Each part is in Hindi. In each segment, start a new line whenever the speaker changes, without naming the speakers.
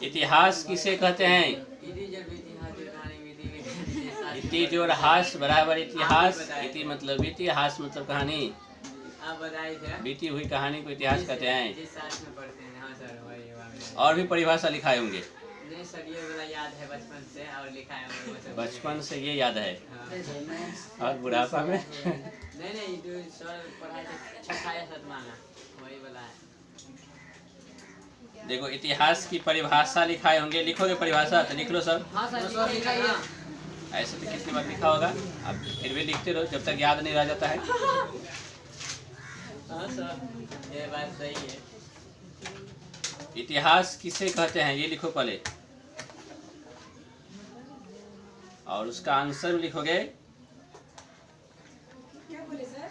इतिहास किसे कहते हैं? इति जोड़ हास बराबर इतिहास। इति मतलब इतिहास मतलब कहानी, बीती हुई कहानी को इतिहास कहते हैं। और भी परिभाषा लिखाए होंगे।
नहीं सर, ये वाला याद है बचपन से और लिखा है।
बचपन से ये याद है।
हाँ।
और बुढ़ापा में
नहीं जो सर पढ़ाए थे छठा या सातवां में, वही वाला है।
देखो इतिहास की परिभाषा लिखाए होंगे, लिखोगे परिभाषा तो लिख लो सब।
हाँ सर लिखाइए।
ऐसे तो कितनी बार लिखा होगा, अब फिर भी लिखते रहो जब तक याद नहीं रह जाता है।
हाँ सर, ये बात सही है।
इतिहास किसे कहते हैं ये लिखो पहले, और उसका आंसर लिखोगे।
क्या बोले सर?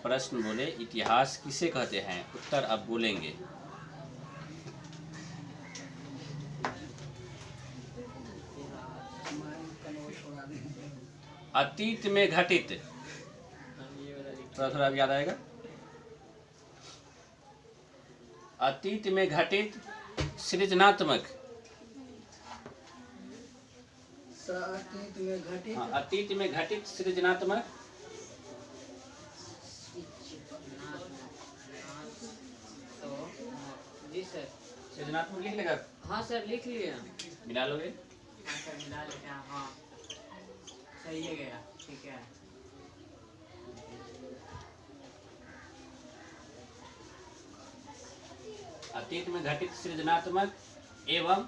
प्रश्न बोले इतिहास किसे कहते हैं, उत्तर अब बोलेंगे। अतीत में घटित, थोड़ा थोड़ा अब याद आएगा। अतीत में घटित सृजनात्मक,
अतीत में घटित,
हाँ, अतीत में घटित सृजनात्मक
जी सर।
सृजनात्मक लिख लेगा।
हाँ सर लिख लिया।
मिला लोगे।
हाँ सर मिला लेते हैं। हाँ सही है गया, ठीक है।
अतीत में घटित सृजनात्मक एवं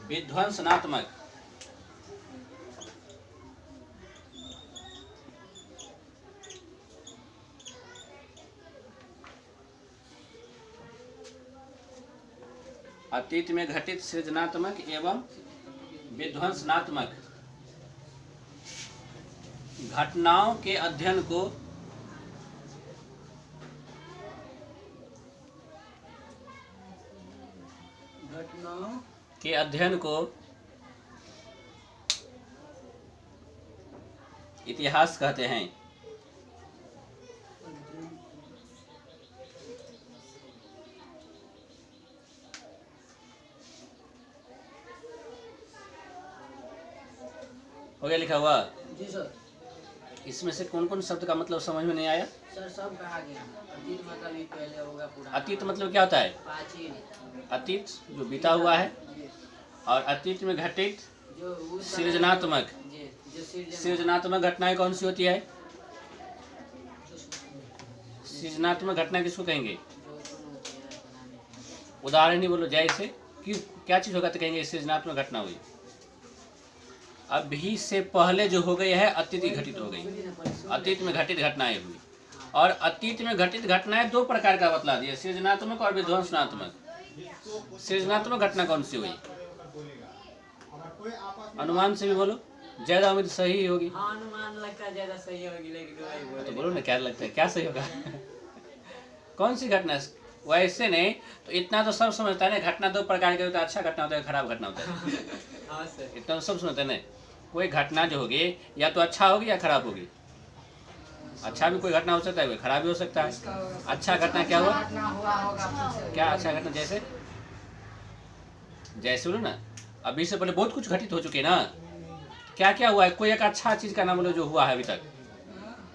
विध्वंसनात्मक, अतीत में घटित सृजनात्मक एवं विध्वंसनात्मक घटनाओं के अध्ययन को इतिहास कहते हैं। हो गया लिखा हुआ?
जी सर।
इसमें से कौन कौन शब्द का मतलब समझ में नहीं आया?
सर सब कहा गया। अतीत मतलब ये पहले होगा पूरा।
अतीत मतलब क्या होता है?
प्राचीन।
अतीत जो बीता हुआ है, और अतीत में घटित
जो
सृजनात्मक, सृजनात्मक घटनाएं कौन सी होती है? सृजनात्मक घटना किसको कहेंगे? उदाहरण ही बोलो, जैसे कि क्या चीज होगा तो कहेंगे सृजनात्मक घटना हुई। अभी से पहले जो हो गई है अतीत घटित हो गई, अतीत में घटित घटनाएं हुई। और अतीत में घटित घटनाएं दो प्रकार का बतला दिया, सृजनात्मक और विध्वंसनात्मक। सृजनात्मक घटना कौन सी हुई? अनुमान से भी बोलो, ज्यादा उम्मीद सही होगी।
हाँ अनुमान लगता है ज्यादा सही होगी, लेकिन
तो बोलो ना क्या लगता है, क्या सही होगा? कौन सी घटना? वैसे नहीं तो इतना तो सब समझता है ना, घटना दो प्रकार के होता है, अच्छा घटना होता है, खराब घटना होता है।
हाँ सर।
इतना तो सब समझते हैं ना। कोई घटना जो होगी या तो अच्छा होगी या खराब होगी। अच्छा भी कोई घटना हो सकता है, कोई खराब भी हो सकता है। अच्छा घटना क्या हुआ? क्या अच्छा घटना? जैसे जैसे बोलो ना, अभी से पहले बहुत कुछ घटित हो चुके ना। क्या क्या हुआ है? कोई एक अच्छा चीज का नाम बोलो जो हुआ है अभी तक।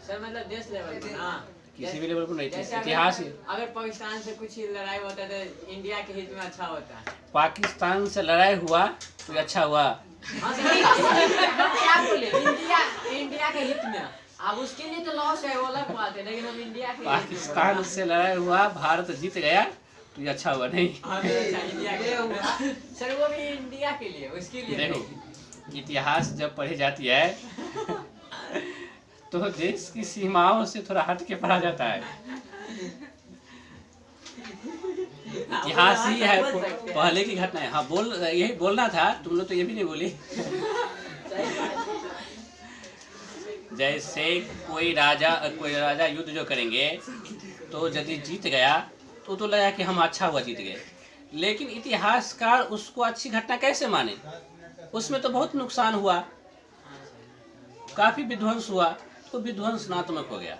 सर मतलब देश लेवल पे ना,
किसी भी लेवल पर नहीं,
जैसे
इतिहास।
अगर पाकिस्तान से कुछ लड़ाई होता है तो इंडिया के हित में अच्छा होता है।
पाकिस्तान से लड़ाई हुआ तो अच्छा हुआ।
हाँ सर, क्या बोले? इंडिया के हित में। अब उसके लिए तो लॉस है, वो अलग बात है, लेकिन हम इंडिया के
पाकिस्तान से लड़ाई हुआ, भारत जीत गया तो ये अच्छा हुआ नहीं।
हाँ, अच्छा, इंडिया के लिए सर, वो भी इंडिया के लिए, उसके लिए
देखो इतिहास जब पढ़ी जाती है तो देश की सीमाओं से थोड़ा हट के पढ़ा जाता है। इतिहास ही है, पहले की घटना है। हाँ बोल, यही बोलना था, तुम लोग तो ये भी नहीं बोली। जैसे कोई राजा युद्ध जो करेंगे तो यदि जीत गया तो लगा कि हम अच्छा हुआ जीत गए, लेकिन इतिहासकार उसको अच्छी घटना कैसे माने? उसमें तो बहुत नुकसान हुआ, काफी विध्वंस हुआ, तो विध्वंसनात्मक हो गया।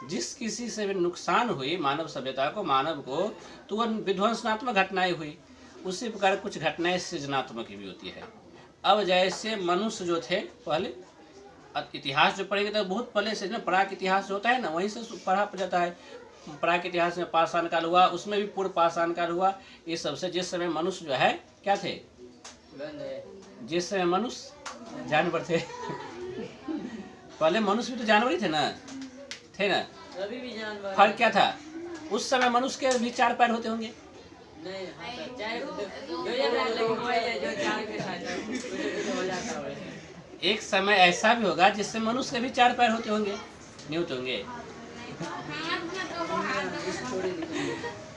जिस किसी से भी नुकसान हुई मानव सभ्यता को, मानव को, तो वह विध्वंसनात्मक घटनाएं हुई। उसी प्रकार कुछ घटनाएं सृजनात्मक भी होती है। अब जैसे मनुष्य जो थे पहले, इतिहास जो पढ़ेंगे तो बहुत पहले से ना, प्राक इतिहास जो होता है ना, वहीं से पढ़ा जाता है। प्राक इतिहास में पाषाण काल हुआ, उसमें भी पूर्व पाषाण काल हुआ। इस सबसे जिस समय मनुष्य जो है क्या थे, जिस समय मनुष्य जानवर थे पहले मनुष्य भी तो जानवर ही थे ना, थे ना।
अभी भी जानवर
फर्क क्या था, उस समय मनुष्य के भी 4 पैर होते होंगे।
नहीं, हाँ सर, चाहे जो ये पैर लेकिन वही है जो चार के साथ है, कुछ हो जाता है वैसे।
एक समय ऐसा भी होगा जिससे मनुष्य के भी 4 पैर होते होंगे, नहीं होते होंगे।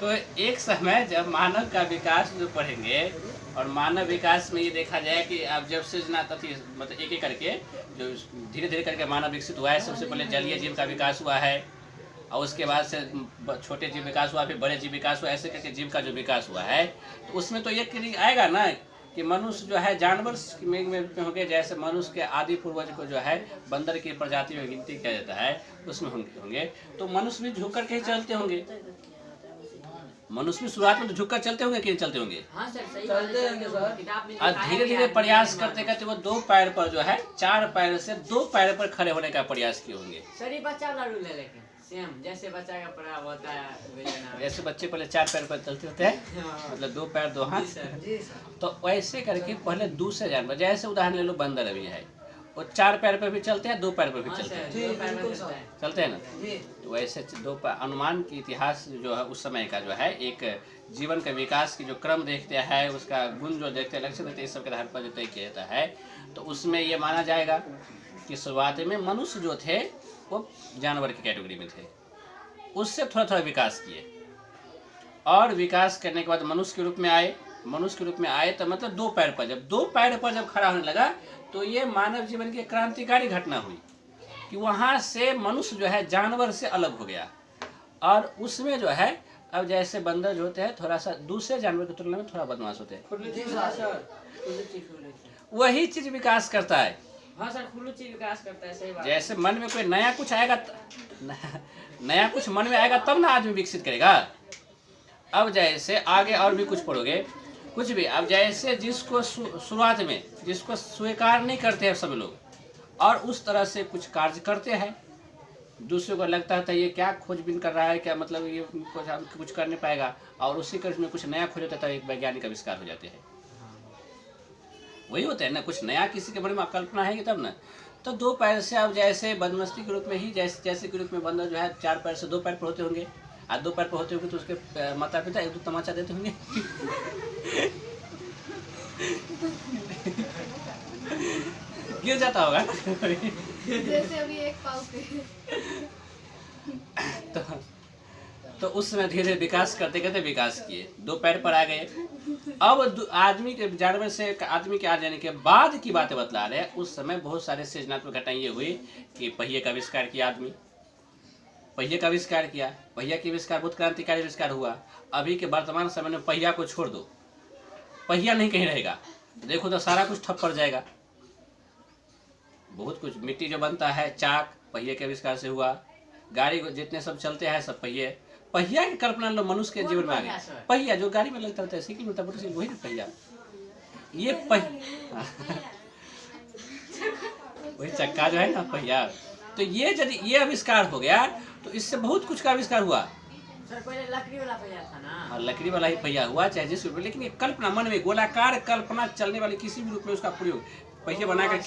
तो एक समय जब मानव का विकास जो पढ़ेंगे, और मानव विकास में ये देखा जाए कि अब जब सृजनात्मक मतलब एक एक करके जो धीरे धीरे करके मानव विकसित हुआ है। सबसे पहले जलीय जीव का विकास हुआ है, और उसके बाद से छोटे जीव विकास हुआ, फिर बड़े जीव विकास हुआ। ऐसे करके जीव का जो विकास हुआ है, तो उसमें तो ये आएगा ना कि मनुष्य जो है जानवर में होंगे। जैसे मनुष्य के आदि पूर्वज को जो है बंदर की प्रजाति में गिनती किया जाता है, उसमें होंगे। तो मनुष्य भी झुक कर के ही चलते होंगे। मनुष्य भी शुरुआत में तो झुक कर चलते होंगे कि नहीं चलते होंगे।
हाँ सर, सही
चलते होंगे सर।
किताब में
और
दिखाया
धीरे
गया
धीरे
है,
प्रयास
नहीं
करते करते वो 2 पैर पर जो है 4 पैर से 2 पैर पर खड़े होने का प्रयास किए होंगे।
सर ये बच्चा वाला रूल है, लेकिन सेम जैसे बच्चा का पढ़ा होता है वैसे ना।
ऐसे बच्चे पहले 4 पैर पर चलते होते हैं,
हाँ।
मतलब 2 पैर 2 हाथ।
जी सर।
जी सर।
तो वैसे करके पहले दूसरे जानवर, जैसे उदाहरण ले लो बंदर अभी है, वो 4 पैर पर भी चलते हैं, 2 पैर पर भी
हाँ
चलते
सर,
हैं,
जी,
दो पैर में
बिल्कुल
चलता
सर।
है।
चलते हैं ना।
जी।
तो वैसे 2 पैर अनुमान की इतिहास जो है उस समय का जो है एक जीवन के विकास की जो क्रम देखते हैं, उसका गुण जो देखते हैं, लक्ष्य देखते हैं, इस सब के आधार पर जो तय किया जाता है। तो उसमें ये माना जाएगा कि शुरुआत में मनुष्य जो थे वो जानवर की कैटेगरी में थे। उससे थोड़ा थोड़ा विकास किए, और विकास करने के बाद मनुष्य के रूप में आए। मनुष्य के रूप में आए तो मतलब 2 पैर पर, जब 2 पैर पर जब खड़ा होने लगा, तो ये मानव जीवन की क्रांतिकारी घटना हुई कि वहाँ से मनुष्य जो है जानवर से अलग हो गया। और उसमें जो है अब जैसे बंदर जो होते हैं थोड़ा सा दूसरे जानवर की तुलना में थोड़ा बदमाश होते हैं,
जी सर।
वही चीज विकास करता है।
हाँ सर, खुलूची विकास करता है, सही बात।
जैसे मन में कोई नया कुछ आएगा नया कुछ मन में आएगा तब ना आदमी विकसित करेगा। अब जैसे आगे और भी कुछ पढ़ोगे, कुछ भी अब जैसे जिसको शुरुआत में जिसको स्वीकार नहीं करते हैं सब लोग, और उस तरह से कुछ कार्य करते हैं, दूसरे को लगता है ये क्या खोजबीन कर रहा है, क्या मतलब ये कुछ कर नहीं पाएगा, और उसी कर्ज में कुछ नया खोज होता है, एक वैज्ञानिक आविष्कार हो जाते हैं। वही होता है ना, कुछ नया किसी के बारे में कल्पना है तब ना। तो 2 पैर से अब जैसे बदमस्ती के रूप में ही जैसे के रूप में बंदर जो है 4 पैर से 2 पैर पर होते होंगे, और 2 पैर पर होते होंगे तो उसके माता पिता 1-2 तमाचा देते होंगे गिर जाता होगा
जैसे अभी एक पाव के
तो उस समय धीरे धीरे विकास करते करते विकास किए, 2 पैर पर आ गए। अब आदमी के जानवर से आदमी के आ जाने के बाद की बातें बतला रहे हैं। उस समय बहुत सारे सृजनात्मक घटनाएं ये हुई कि पहिए का आविष्कार किया, आदमी पहिए का आविष्कार किया। पहिया के आविष्कार बहुत क्रांतिकारी आविष्कार हुआ। अभी के वर्तमान समय में पहिया को छोड़ दो, पहिया नहीं कहीं रहेगा, देखो तो सारा कुछ ठप पड़ जाएगा। बहुत कुछ मिट्टी जो बनता है, चाक पहिए के आविष्कार से हुआ। गाड़ी जितने सब चलते हैं सब पहिए, पहिया की कल्पना लो मनुष्य के जीवन में आ गई। पहिया जो गाड़ी में लगता होता है, साइकिल में मोटरसाइकिल, वही ना पहिया। ये वही चक्का जो है ना पहिया। तो ये यदि ये आविष्कार हो गया तो इससे बहुत कुछ का आविष्कार हुआ।
सर पहले लकड़ी वाला पहिया था ना,
और लकड़ी वाला ही पहिया हुआ चाहे जिस रूप में, लेकिन ये कल्पना मन में गोलाकार कल्पना चलने वाली किसी भी रूप में उसका प्रयोग पहिया बनाकर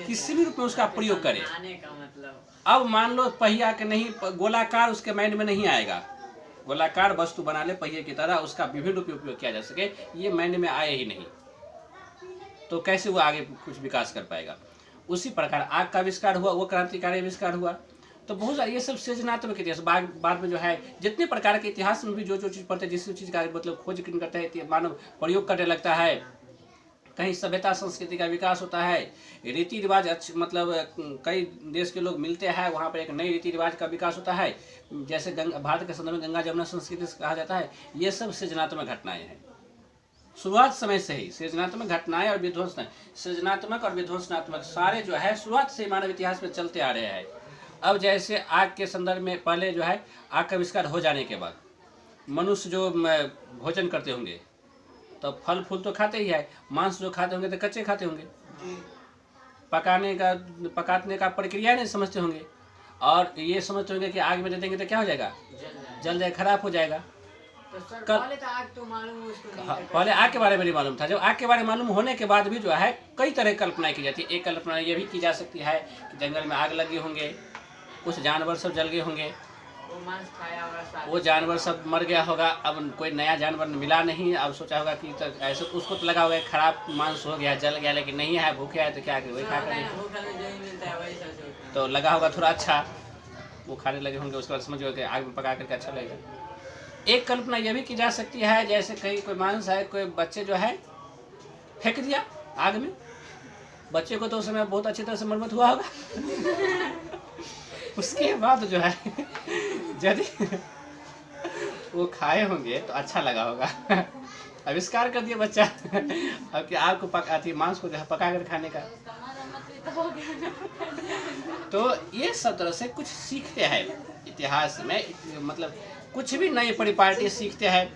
किसी भी रूप में उसका प्रयोग करे।
आने का मतलब
अब मान लो पहिया के नहीं, गोलाकार उसके माइंड में नहीं आएगा, गोलाकार वस्तु बना ले पहिए की तरह, उसका विभिन्न रूप में उपयोग किया जा सके, ये माइंड में आए ही नहीं, तो कैसे वो आगे कुछ विकास कर पाएगा। उसी प्रकार आग का आविष्कार हुआ, वो क्रांतिकारी आविष्कार हुआ। तो बहुत सारे ये सब सृजनात्मक इतिहास बाद में जो है जितने प्रकार के इतिहास में भी जो चीज़ पढ़ते हैं, जिस चीज़ का मतलब खोज करता है मानव प्रयोग करने लगता है। कहीं सभ्यता संस्कृति का विकास होता है, रीति रिवाज मतलब कई देश के लोग मिलते हैं, वहाँ पर एक नई रीति रिवाज का विकास होता है। जैसे भारत के संदर्भ में गंगा जमुना संस्कृति कहा जाता है। ये सब सृजनात्मक घटनाएं हैं। शुरुआत समय से ही सृजनात्मक घटनाएं और विध्वंस, सृजनात्मक और विध्वंसनात्मक सारे जो है शुरुआत से मानव इतिहास में चलते आ रहे हैं। अब जैसे आग के संदर्भ में पहले जो है आग का आविष्कार हो जाने के बाद मनुष्य जो भोजन करते होंगे तो फल फूल तो खाते ही है, मांस जो खाते होंगे तो कच्चे खाते होंगे, पकाने का प्रक्रिया नहीं समझते होंगे, और ये समझते होंगे कि आग में दे देंगे तो क्या हो जाएगा, जल जाए, खराब हो जाएगा।
तो सर
कल-
पहले तो आग तो मालूम उसको नहीं
हाँ,
था।
पहले आग के बारे में नहीं मालूम था। जब आग के बारे में मालूम होने के बाद भी जो है कई तरह की कल्पनाएं की जाती है। एक कल्पना ये भी की जा सकती है कि जंगल में आग लगे होंगे, कुछ जानवर सब जल गए होंगे,
वो मांस खाया होगा स्वाद।
वो जानवर सब मर गया होगा, अब कोई नया जानवर मिला नहीं, अब सोचा होगा कि तो ऐसे उसको तो लगा होगा खराब मांस हो गया, जल गया, लेकिन नहीं है, भूखे है तो क्या करें, वही खा कर
होटल में जो ही मिलता है वही सब सोचता है।
तो लगा होगा थोड़ा अच्छा, वो खाने लगे होंगे, उसके बाद समझ गए कि आग में पका करके अच्छा लगेगा। एक कल्पना यह भी की जा सकती है जैसे कहीं कोई मांस है, कोई बच्चे जो है फेंक दिया आग में, बच्चे को तो उस समय बहुत अच्छी तरह से मरम्मत हुआ होगा उसके बाद जो है यदि वो खाए होंगे तो अच्छा लगा होगा आविष्कार कर दिया बच्चा अब कि आग को पकाती मांस को जो है पका कर खाने का। तो ये सब तरह से कुछ सीखते हैं इतिहास में, मतलब कुछ भी नई परिपाटी सीखते हैं।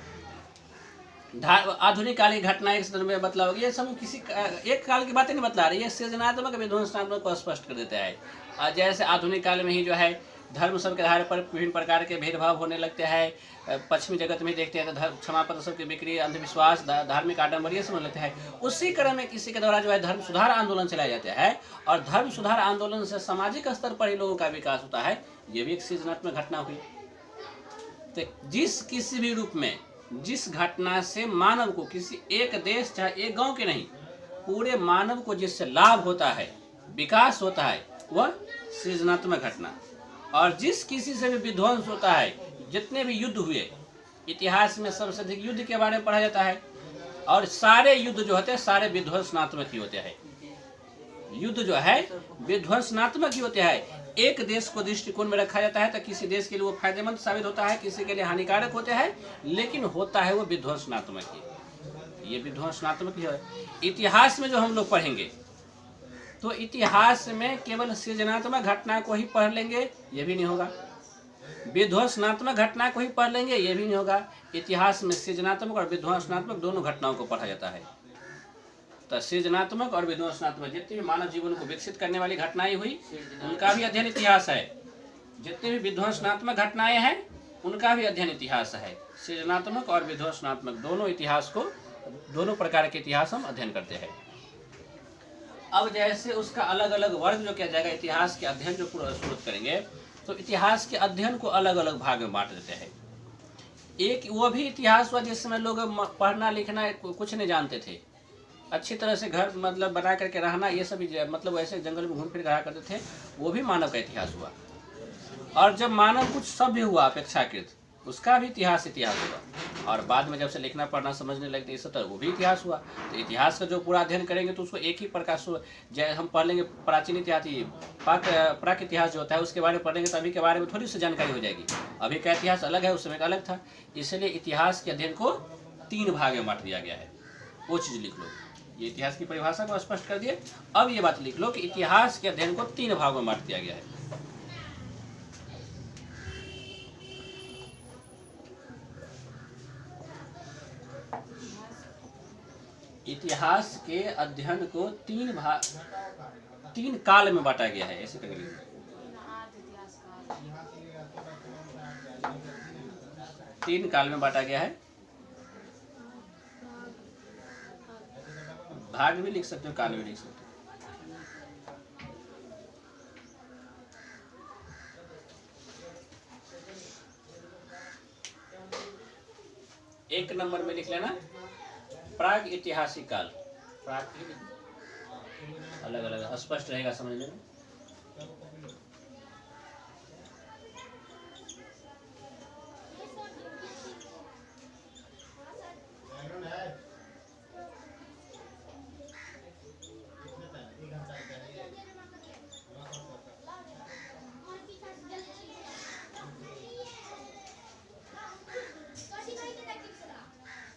आधुनिक काल की घटनाएं के संदर्भ में मतलब ये सब किसी एक काल की बातें नहीं बतला रही है, सृजनात्मक विध्वंसनात्मक को स्पष्ट कर देता है। और जैसे आधुनिक काल में ही जो है धर्म सब के आधार पर विभिन्न प्रकार के भेदभाव होने लगते हैं, पश्चिमी जगत में देखते हैं तो क्षमा पत्र सब की बिक्री, अंधविश्वास, धार्मिक आडम्बर ये समझ लेते हैं। उसी क्रम में किसी के द्वारा जो है धर्म सुधार आंदोलन चलाया जाता है, और धर्म सुधार आंदोलन से सामाजिक स्तर पर ही लोगों का विकास होता है। ये भी एक सृजनात्मक घटना हुई। तो जिस किसी भी रूप में जिस घटना से मानव को, किसी एक देश चाहे एक गांव के नहीं, पूरे मानव को जिससे लाभ होता है, विकास होता है, वह सृजनात्मक घटना। और जिस किसी से भी विध्वंस होता है, जितने भी युद्ध हुए, इतिहास में सबसे अधिक युद्ध के बारे में पढ़ा जाता है, और सारे युद्ध जो होते हैं सारे विध्वंसनात्मक ही होते हैं। युद्ध जो है विध्वंसनात्मक ही होते हैं। एक देश को दृष्टिकोण में रखा जाता है तो किसी देश के लिए वो फायदेमंद साबित होता है, किसी के लिए हानिकारक होते हैं, लेकिन होता है वो विध्वंसनात्मक ही। ये विध्वंसनात्मक ही है। इतिहास में जो हम लोग पढ़ेंगे तो इतिहास में केवल सृजनात्मक घटना को ही पढ़ लेंगे, ये भी नहीं होगा। विध्वंसनात्मक घटना को ही पढ़ लेंगे, ये भी नहीं होगा। इतिहास में सृजनात्मक और विध्वंसनात्मक दोनों घटनाओं को पढ़ा जाता है। तो सृजनात्मक और विध्वंसनात्मक जितनी भी मानव जीवन को विकसित करने वाली घटनाएं हुई, उनका भी अध्ययन इतिहास है। जितनी भी विध्वंसनात्मक घटनाएं हैं, उनका भी अध्ययन इतिहास है। सृजनात्मक और विध्वंसनात्मक दोनों इतिहास को, दोनों प्रकार के इतिहास हम अध्ययन करते हैं। अब जैसे उसका अलग अलग वर्ग जो किया जाएगा, इतिहास के अध्ययन जो पूरा शुरू करेंगे, तो इतिहास के अध्ययन को अलग अलग भाग में बांट देते हैं। एक वो भी इतिहास हुआ जिस समय लोग पढ़ना लिखना कुछ नहीं जानते थे, अच्छी तरह से घर मतलब बना करके रहना, ये सब मतलब वैसे जंगल में घूम फिर रहा करते थे, वो भी मानव का इतिहास हुआ। और जब मानव कुछ सभ्य हुआ अपेक्षाकृत, उसका भी इतिहास हुआ। और बाद में जब से लिखना पढ़ना समझने लगते इस तरह, वो भी इतिहास हुआ। तो इतिहास का जो पूरा अध्ययन करेंगे तो उसको एक ही प्रकार से हम पढ़ लेंगे। प्राचीन इतिहास, प्राक इतिहास जो होता है उसके बारे में पढ़ेंगे तो अभी के बारे में थोड़ी सी जानकारी हो जाएगी। अभी का इतिहास अलग है, उस समय का अलग था। इसलिए इतिहास के अध्ययन को 3 भाग में बांट दिया गया है। वो चीज़ लिख लो, ये इतिहास की परिभाषा को स्पष्ट कर दिए। अब ये बात लिख लो कि इतिहास के अध्ययन को 3 भागों में बांट दिया गया है। इतिहास के अध्ययन को 3 काल में बांटा गया है। ऐसे करके 3 काल में बांटा गया है। भाग भी लिख सकते हो, काल भी लिख सकते हो। एक नंबर में लिख लेना प्राग ऐतिहासिक काल। प्राग अलग अलग स्पष्ट रहेगा समझने में।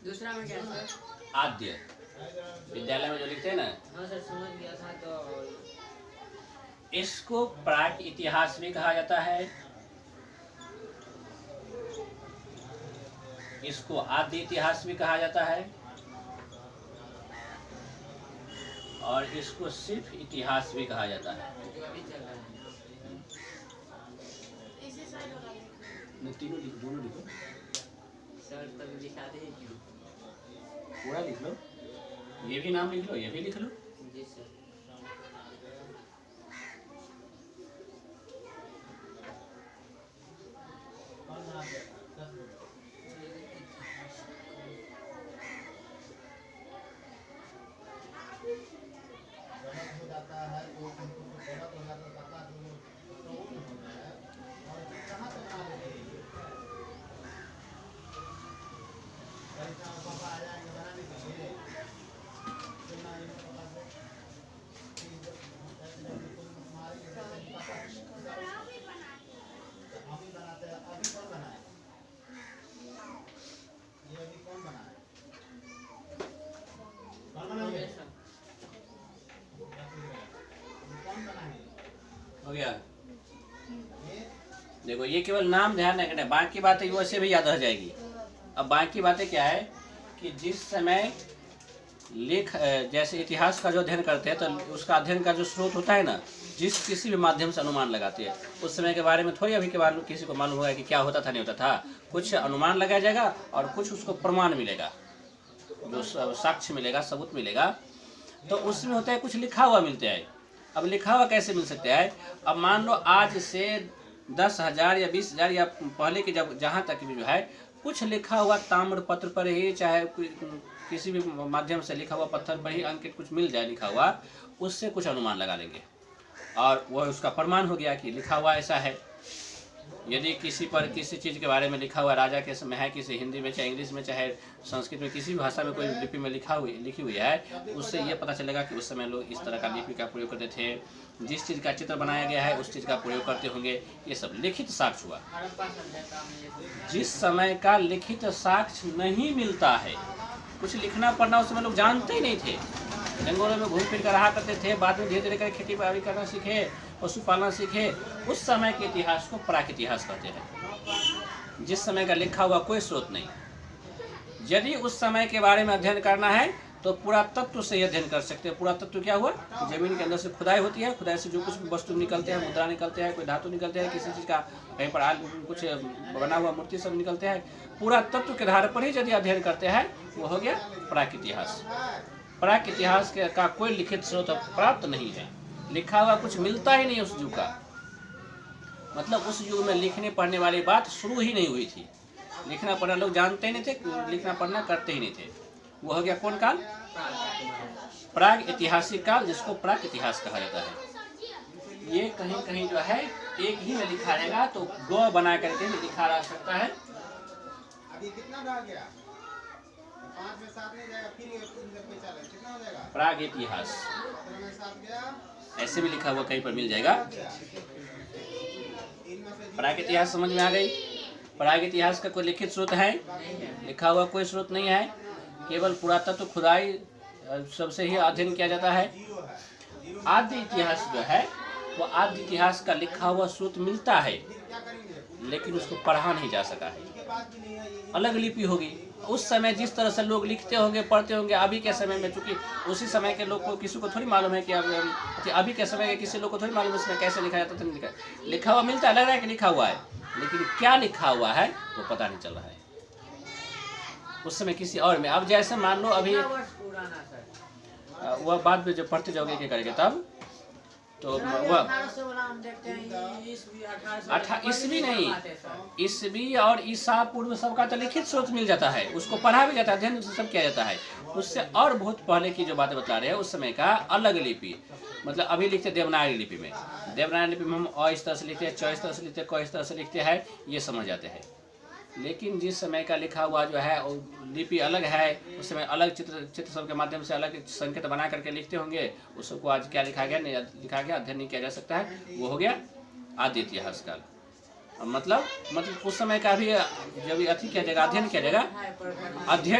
दूसरा में क्या सर?
आद्य विद्यालय में जो लिखते हैं ना,
हाँ सर समझ गया था। तो
इसको प्राक इतिहास भी कहा जाता है, इसको आदि इतिहास भी कहा जाता है, और इसको सिर्फ इतिहास भी कहा जाता है।
जो अभी चल रहा है
इसी साइड वाला लिखो।
नहीं, तीनों लिखो, दोनों लिखो,
सर तब लिखा दे क्यों?
पूरा लिख लो, ये भी नाम लिख लो, ये भी लिख लो।
जी सर।
हो गया। देखो ये केवल नाम ध्यान रखना है, बाकी बातें वैसे भी याद रह जाएगी। अब बाकी बातें क्या है कि जिस समय लेख जैसे इतिहास का जो अध्ययन करते हैं तो उसका अध्ययन का जो स्रोत होता है ना, जिस किसी भी माध्यम से अनुमान लगाते हैं, उस समय के बारे में थोड़ी अभी के बारे में किसी को मालूम होगा कि क्या होता था नहीं होता था। कुछ अनुमान लगाया जाएगा और कुछ उसको प्रमाण मिलेगा, जो साक्ष्य मिलेगा, सबूत मिलेगा। तो उसमें होता है कुछ लिखा हुआ मिलता है। अब लिखा हुआ कैसे मिल सकता है? अब मान लो आज से 10,000 या 20,000 या पहले के जब जहाँ तक भी जो है कुछ लिखा हुआ ताम्र पत्र पर ही, चाहे किसी भी माध्यम से लिखा हुआ पत्थर पर ही अंकित कुछ मिल जाए लिखा हुआ, उससे कुछ अनुमान लगा लेंगे और वह उसका प्रमाण हो गया कि लिखा हुआ ऐसा है। यदि किसी पर किसी चीज़ के बारे में लिखा हुआ राजा के समय है, किसी हिंदी में, चाहे इंग्लिश में, चाहे संस्कृत में, किसी भी भाषा में कोई लिपि में लिखी हुई है, उससे ये पता चलेगा कि उस समय लोग इस तरह का लिपि का प्रयोग करते थे, जिस चीज़ का चित्र बनाया गया है उस चीज़ का प्रयोग करते होंगे। ये सब लिखित साक्ष्य हुआ। जिस समय का लिखित साक्ष्य नहीं मिलता है, कुछ लिखना पढ़ना उस समय लोग जानते ही नहीं थे, जंगलों में घूम फिर कर रहा करते थे, बाद में धीरे धीरे कर खेती बाड़ी करना सीखे, पशुपालन सीखे। उस समय के इतिहास को प्राक इतिहास कहते हैं, जिस समय का लिखा हुआ कोई स्रोत नहीं। यदि उस समय के बारे में अध्ययन करना है तो पुरातत्व से अध्ययन कर सकते हैं। पुरातत्व क्या हुआ? जमीन के अंदर से खुदाई होती है, खुदाई से जो कुछ भी वस्तु निकलते हैं, मुद्रा निकलते हैं, कोई धातु निकलते हैं, किसी चीज़ का कहीं पर कुछ बना हुआ मूर्ति सब निकलते हैं। पुरातत्व के आधार पर ही यदि अध्ययन करते हैं वो हो गया प्राक इतिहास। प्राक इतिहास का कोई लिखित स्रोत प्राप्त नहीं है, लिखा हुआ कुछ मिलता ही नहीं उस युग का। मतलब उस युग में लिखने पढ़ने वाली बात शुरू ही नहीं हुई थी, लिखना पढ़ना लोग जानते ही नहीं थे, लिखना पढ़ना करते ही नहीं थे। वो हो गया कौन काल? प्राग ऐतिहासिक काल, जिसको प्राक इतिहास कहा जाता है। ये कहीं कहीं जो है एक ही में लिखा रहेगा तो ग बना करके लिखा रह सकता है।
अभी कितना रह गया? 5 में 7 नहीं जाएगा, फिर कितना हो जाएगा?
प्राग इतिहास
17 में 7 गया,
ऐसे भी लिखा हुआ कहीं पर मिल जाएगा। प्राग इतिहास समझ में आ गई? प्राग इतिहास का कोई लिखित स्रोत है? लिखा हुआ कोई स्रोत नहीं है, केवल पुरातत्व खुदाई सबसे ही अध्ययन किया जाता है। आदि इतिहास जो है वो आदि इतिहास का लिखा हुआ स्रोत मिलता है, लेकिन उसको पढ़ा नहीं जा सका है। अलग लिपि होगी, उस समय जिस तरह से लोग लिखते होंगे, पढ़ते होंगे। अभी के समय में चूंकि उसी समय के लोग को किसी को थोड़ी मालूम है कि अभी के समय के किसी लोग को थोड़ी मालूम है इसमें कैसे लिखा जाता था। लिखा हुआ मिलता है, लग रहा है कि लिखा हुआ है, लेकिन क्या लिखा हुआ है वो पता नहीं चल रहा है उस समय किसी और में। अब जैसे मान लो अभी वह बाद में जब पढ़ते जाओगे क्या करेंगे तब तो वह ईस्वी नहीं, ईस्वी और ईसा पूर्व सबका तो लिखित स्रोत मिल जाता है, उसको पढ़ा भी जाता है, अध्ययन सब किया जाता है। उससे और बहुत पहले की जो बातें बता रहे हैं उस समय का अलग लिपि, मतलब अभी लिखते देवनागरी लिपि में। देवनागरी लिपि में हम अ इस तरह से लिखते हैं, च इस तरह से लिखते हैं, क इस तरह से लिखते हैं, ये समझ जाते हैं। लेकिन जिस समय का लिखा हुआ जो है लिपि अलग है, उस समय अलग चित्र सब के माध्यम से अलग संकेत बना करके लिखते होंगे। उसको आज क्या लिखा गया, नहीं लिखा गया, अध्ययन नहीं किया जा सकता है, वो हो गया आदि इतिहास काल। मतलब उस समय का भी जब अति किया जाएगा, अध्ययन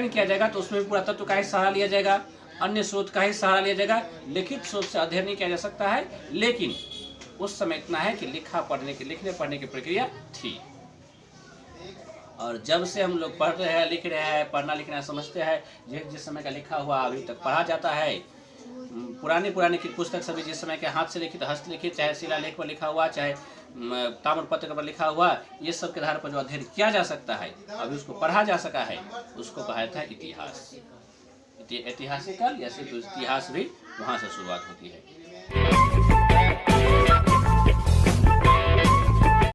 किया जाएगा तो उसमें भी पुरातत्व का ही सहारा लिया जाएगा, अन्य स्रोत का ही सहारा लिया जाएगा। लिखित स्रोत से अध्ययन नहीं किया जा सकता है, लेकिन उस समय इतना है कि लिखने पढ़ने की प्रक्रिया थी। और जब से हम लोग पढ़ रहे हैं, लिख रहे हैं, पढ़ना लिखना समझते हैं, जिस समय का लिखा हुआ अभी तक पढ़ा जाता है। पुरानी की पुस्तक सभी जिस समय के हाथ से लिखित, हस्तलिखित, चाहे शिलालेख पर लिखा हुआ, चाहे ताम्रपत्र पर लिखा हुआ, ये सब के आधार पर जो अध्ययन किया जा सकता है, अभी उसको पढ़ा जा सका है, उसको कहा था इतिहास। ऐतिहासिक काल या सिर्फ इतिहास भी वहाँ से शुरुआत होती है।